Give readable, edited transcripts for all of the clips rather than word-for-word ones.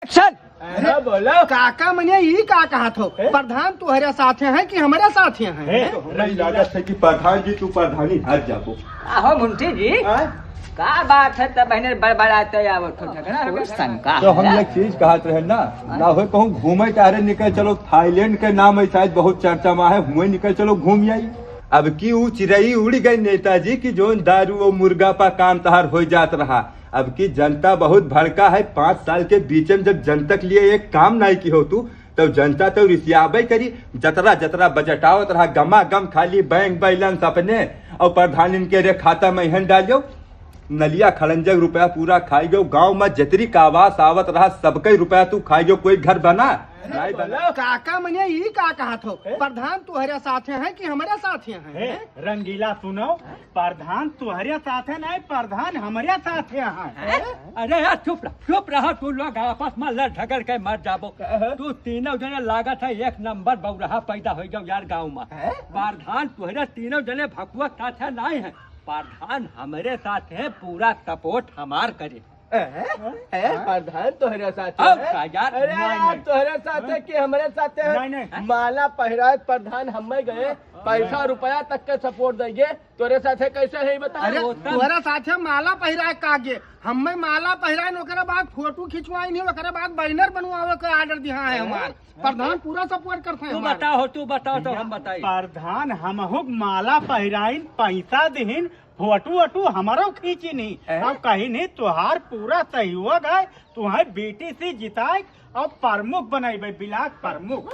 बोलो काका मने ई का कहा थो प्रधान तुम्हारे साथे हैं कि हमारे साथे हैं? नहीं लागत है कि प्रधान जी तू प्रधानी हार जाबो। आहो मुंशी जी का बात है तब बहने बड़बड़ाते आवत हो झगड़ा शंका तो हम एक चीज कहते रहे ना हो कहूँ घूमे टहरे निकल चलो, थाईलैंड के नाम है शायद बहुत चर्चा में है, हुए निकल चलो घूम आई। अब की वो चिड़ई उड़ गई नेताजी की जो दारू और मुर्गा पर काम तहार हो जात रहा। अब की जनता बहुत भड़का है, 5 साल के बीच में जब जनता के लिए एक काम नहीं की हो तू तब जनता तो रिसियाबे करी, जतरा जतरा बजटावत रहा, गमा गम खाली बैंक बैलेंस अपने और प्रधान इनके रे खाता में हन डालो, नलिया खड़ंजक रुपया पूरा खाई गयो, गाँव में जतरी का आवास आवत रहा सबके रुपया तू खाई गयो, कोई घर बना नहीं बना। काका मने ई का कहा थो प्रधान तुम्हारे साथे हैं कि हमारे साथे हैं? रंगीला सुनो, प्रधान तुम्हारे साथे नहीं, प्रधान हमारे साथे हैं। अरे यार चुप रहा तू लोग आपस में लड़ झगड़ के मर जाबो। तू तीनों जने लागत है एक नंबर बौरहा पैदा हो गयो यार गाँव में। प्रधान तुम्हारे तीनों जने भकुआ साथे नहीं है, प्रधान हमारे साथ है, पूरा सपोर्ट हमार करे। प्रधान तुम्हारे साथे यार तुम्हारे साथे कि हमारे साथे हैं? माला पहराए प्रधान हमें गए, पैसा रुपया तक के सपोर्ट देंगे, तोरे साथे कैसे है बता? अरे तुम्हारे साथे माला पहराए कागे, हमें माला पहराए ओकरे बाद फोटो खिंचवाई नहीं, ओकरे बाद बैनर बनवावे का ऑर्डर दिया है हमार। प्रधान पूरा सपोर्ट करते हैं। तू बताओ तो हम बताई। प्रधान हम माला पहराइन, पैसा दीन, फोटो वटू हमारो खींची नहीं, अब कहीं नहीं तुहार पूरा सहयोग है, तुम्हारे बेटी से जिताए और प्रमुख बनाई बिलास प्रमुख।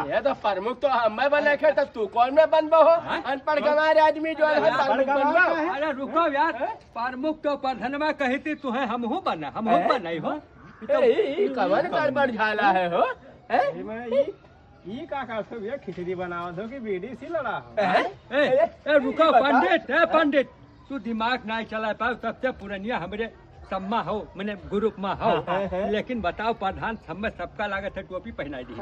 ये तो प्रमुख तो हमें बने थे, तब तू कौन में बनबो हो? अनपढ़ गंवार आदमी जो है प्रमुख बनबो। अरे रुको यार, प्रमुख तो प्रधानमा कही थी तुम्हें हमहू बनाई हो। कवन गड़बड़ झाला है हो? ये का खिचड़ी बनाओ दो कि बीड़ी सी लड़ा हो? रुको पंडित तू दिमाग नहीं चला पाओ, सबसे पुरानिया हमारे सम्मा हो मैंने ग्रुप में हो, लेकिन बताओ प्रधान सब सबका लागत है टोपी पहनाई दी,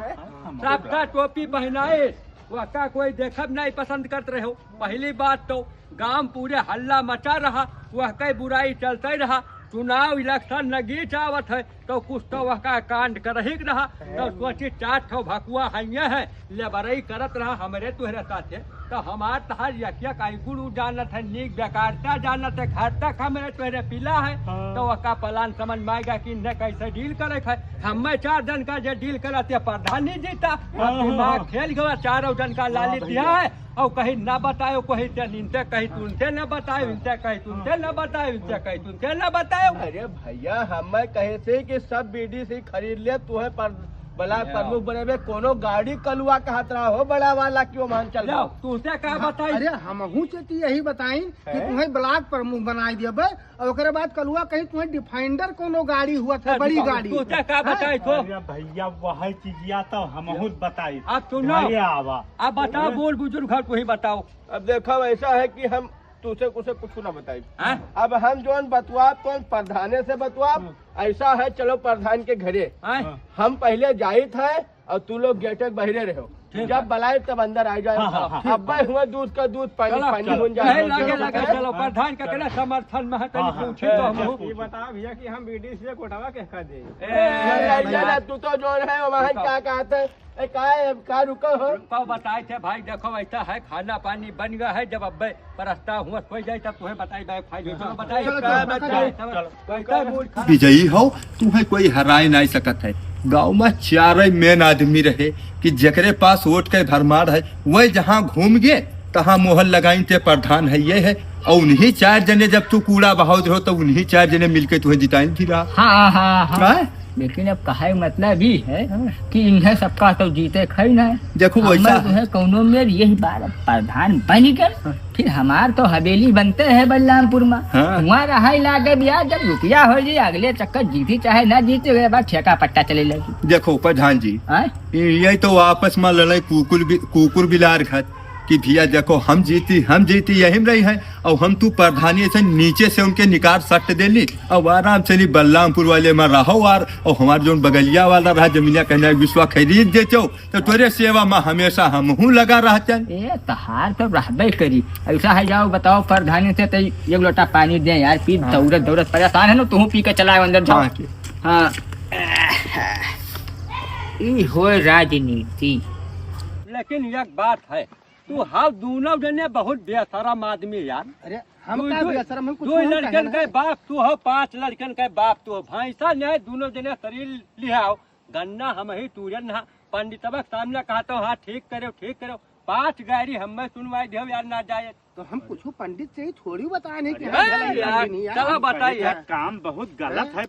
सबका टोपी पहनाए, वह कोई देखब नहीं पसंद करते रहे हो। पहली बात तो गांव पूरे हल्ला मचा रहा, वह कई बुराई चलते रहा, चुनाव इलेक्शन नगीच आवत है तो कुछ तो वह का कांड कर ही रहा, तो सोची 4 ठो भकुआ है लेबरई करत रहा हमारे तुहरे साथे, तो हमार तहार यकिया काईकुड़ जानत है, नीक बेकारता जानत है, घर तक हमारे तुहरे पिला है, तो वह का प्लान समझ में आएगा कि इन्हें कैसे डील करे है। हमें 4 जन का जो डील कराते प्रधान ही जीता, दिमाग खेल गया, 4 जन का लाली दिया है, और कहीं न बतायो, कहीं इनसे कहीं तुमसे न बतायो, इनसे कहीं तुमसे न बतायो, इनसे कहीं तुमसे न बतायो। अरे भैया हमें कहे थे कि सब बीडीसी खरीद ले, तुम्हें बड़ा प्रमुख बने, कोनो गाड़ी कलुआ का खतरा हो बड़ा वाला क्यों मान चल रहा? तुमसे क्या बताई? अरे हमहू से यही बताई कि तुम्हें ब्लॉक प्रमुख बनाई दिए, और ओकरे बाद कलुआ कहीं तुम्हें डिफेंडर कोनो गाड़ी हुआ था, बड़ी गाड़ी। तुमसे क्या बताई तो? भैया वही चीजिया तो हम बताई। अब सुनो, अब बताओ, बोल बुजुर्ग तू ही बताओ। अब देखो ऐसा है कि हम तुझे कुछ न बताई, अब हम जो बतवा तो प्रधाने से बतवा, ऐसा है चलो प्रधान के घरे हम पहले जाए थे और तू लोग गेटक बहरे रहो, जब बुलाए तब अंदर आ जाए। अब हुआ दूध का दूध पानी बन जाए। चलो प्रधान का कहना समर्थन में है, पूछे तो हम ये बता भैया कि हम बीडीसी से कोटावा कह दे। तू तो जो है वहाँ क्या कहते हैं, का रुको हो तो बताए थे भाई, देखो ऐसा है खाना पानी बन गया है, जब अब प्रस्ताव हुआ हो जाए तब तुम्हें बताई विजयी हो तुम्हें कोई हराए नहीं सकत है। गांव में 4 मेन आदमी रहे कि जकरे पास वोट के भरमार है, वही जहाँ घूम गए तहाँ मोहर लगाई थे प्रधान है ये है, और उन्हीं 4 जने जब तू कूड़ा बहाव हो तो उन्हीं 4 जने मिलके तुम्हें जिताई थी। हाँ। लेकिन अब कहा मतलब भी है कि इन्हें सबका तो जीते खई ना। देखो वैसा है कौनो में यही बात, प्रधान बन कर फिर हमार तो हवेली बनते हैं बलरामपुर में, वहाँ रहा लागे बिया, जब रुपया हो जाए अगले चक्कर जीती चाहे ना जीते हुए बाद ठेका पट्टा चले लगी। देखो प्रधान जी यही तो आपस में लड़ाई कुकुर बिलार खत कि भैया देखो हम जीती यही में रही है, और हम तू प्रधानी से नीचे से उनके निकार सट देली और आराम से नहीं बलरामपुर वाले में रहो, और हमारे जो बगलिया वाला रहा जमीनिया कहना विश्वा खरीद देते तो तोरे सेवा में हमेशा हमहू लगा रहते। तहार तो रहबे करी, ऐसा है जाओ बताओ प्रधानी से तो 1 लोटा पानी दे यार, पी दौड़त परेशान है ना, तू पी के चलाए अंदर जाओ। हाँ ई हो राजनीति। लेकिन एक बात है, तू हाँ दोनों जने बहुत बेशरम आदमी यार। अरे हम दू- का दू- बेशरम, हम कुछ दो नहीं लड़कन कहना के है। बाप तू हो, 5 लड़कन के बाप तू हो, भैंसा नहीं दोनों जने शरीर लिहाओ, गन्ना हम ही तुरन हा पंडितवा के सामने कहता हूँ हाँ ठीक करो 5 गाड़ी हमें सुनवाई दो यार ना जाए। तो हम कुछ पंडित से ही थोड़ी बताए नहीं कि अरे हम गलत यार, आदमी नहीं यार। चलो बताइए। काम बहुत गलत है